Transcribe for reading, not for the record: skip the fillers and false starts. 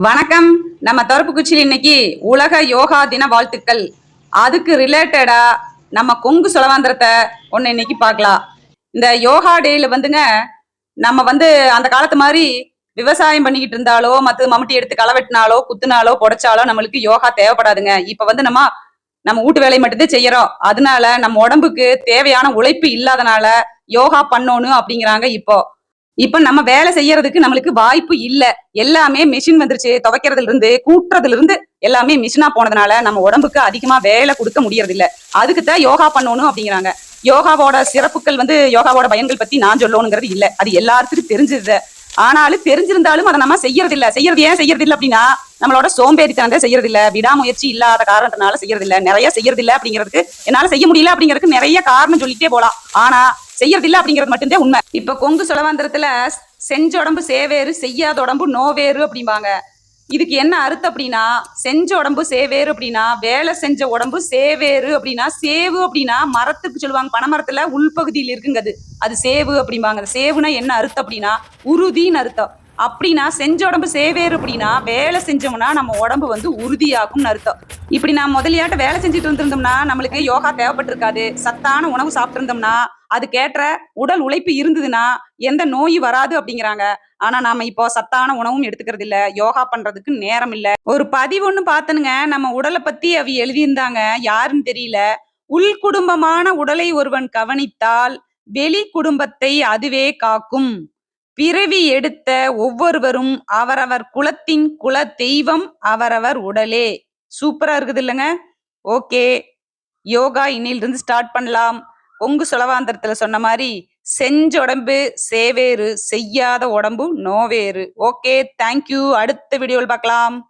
வணக்கம். நம்ம தரப்புக்குச்சியில் இன்னைக்கு உலக யோகா தின வாழ்த்துக்கள். அதுக்கு ரிலேட்டடா நம்ம கொங்கு சொலவாந்திரத்தை ஒன்னு இன்னைக்கு பார்க்கலாம். இந்த யோகா டேல வந்துங்க, நம்ம அந்த காலத்து மாதிரி விவசாயம் பண்ணிக்கிட்டு இருந்தாலோ, மம்முட்டி எடுத்து களை வெட்டினாலோ, குத்துனாலோ, புடைச்சாலோ நம்மளுக்கு யோகா தேவைப்படாதுங்க. இப்ப நம்ம வீட்டு வேலையை மட்டும்தான் செய்யறோம். அதனால நம்ம உடம்புக்கு தேவையான உழைப்பு இல்லாதனால யோகா பண்ணணும் அப்படிங்கிறாங்க இப்போ. இப்ப நம்ம வேலை செய்யறதுக்கு நம்மளுக்கு வாய்ப்பு இல்ல. எல்லாமே மெஷின் வந்துருச்சு. துவைக்கிறதுல இருந்து, கூட்டுறதுல இருந்து எல்லாமே மிஷினா போனதுனால நம்ம உடம்புக்கு அதிகமா வேலை கொடுக்க முடியறது இல்ல. அதுக்குத்தான் யோகா பண்ணணும் அப்படிங்கிறாங்க. யோகாவோட சிறப்புகள் யோகாவோட பயன்கள் பத்தி நான் சொல்லணுங்கிறது இல்ல. அது எல்லாத்துக்கும் தெரிஞ்சது. ஆனாலும் தெரிஞ்சிருந்தாலும் அதை நம்ம செய்யறது இல்ல. ஏன் செய்யறது இல்ல அப்படின்னா, நம்மளோட சோம்பேறித்தனம் தான் செய்யறது இல்ல. விடாமுயற்சி இல்லாத காரணத்தினால செய்யறது இல்ல. நிறைய செய்யறது இல்ல அப்படிங்கிறதுக்கு, என்னால செய்ய முடியல அப்படிங்கிறதுக்கு நிறைய காரணம் சொல்லிட்டே போலாம். ஆனா செய்யறது இல்ல அப்படிங்கிறது மட்டும்தான் உண்மை. இப்ப கொங்கு சொலவாந்திரத்துல செஞ்ச உடம்பு சேவேறு, செய்யாத உடம்பு நோவேறு அப்படிம்பாங்க. இதுக்கு என்ன அர்த்தம் அப்படின்னா, செஞ்ச உடம்பு சேவேறு அப்படின்னா வேலை செஞ்ச உடம்பு சேவேறு அப்படின்னா, சேவு அப்படின்னா மரத்துக்கு சொல்லுவாங்க. பனைமரத்துல உள்பகுதியில் இருக்குங்க. அது சேவு அப்படிம்பாங்க. சேவுனா என்ன அர்த்தம் அப்படின்னா உறுதின்னு அர்த்தம். அப்படின்னா செஞ்ச உடம்பு சேவேறு அப்படின்னா வேலை செஞ்சோம்னா நம்ம உடம்பு உறுதியாகும்னு அர்த்தம். இப்படி நான் முதலியாட்ட வேலை செஞ்சுட்டு இருந்திருந்தோம்னா நம்மளுக்கு யோகா தேவைப்பட்டிருக்காது. சத்தான உணவு சாப்பிட்டு இருந்தோம்னா அதுக்கேற்ற உடல் உழைப்பு இருந்ததுன்னா எந்த நோய் வராது அப்படிங்கிறாங்க. ஆனா நாம இப்போ சத்தான உணவும் எடுத்துக்கிறது இல்ல. யோகா பண்றதுக்கு நேரம் இல்ல. ஒரு பதிவு ஒண்ணு பார்த்தனுங்க. நம்ம உடலை பத்தி அவ எழுதியிருந்தாங்க. யாருன்னு தெரியல. உள் குடும்பமான உடலை ஒருவன் கவனித்தால் வெளி குடும்பத்தை அதுவே காக்கும். பிறவி எடுத்த ஒவ்வொருவரும் அவரவர் குலத்தின் குல தெய்வம் அவரவர் உடலே. சூப்பரா இருக்குது இல்லைங்க? ஓகே, யோகா இன்னிலிருந்து ஸ்டார்ட் பண்ணலாம். கொங்கு சொலவாந்திரத்துல சொன்ன மாதிரி செஞ்ச உடம்பு சேவேறு, செய்யாத உடம்பு நோவேறு. Okay, thank you. அடுத்த வீடியோவில் பார்க்கலாம்.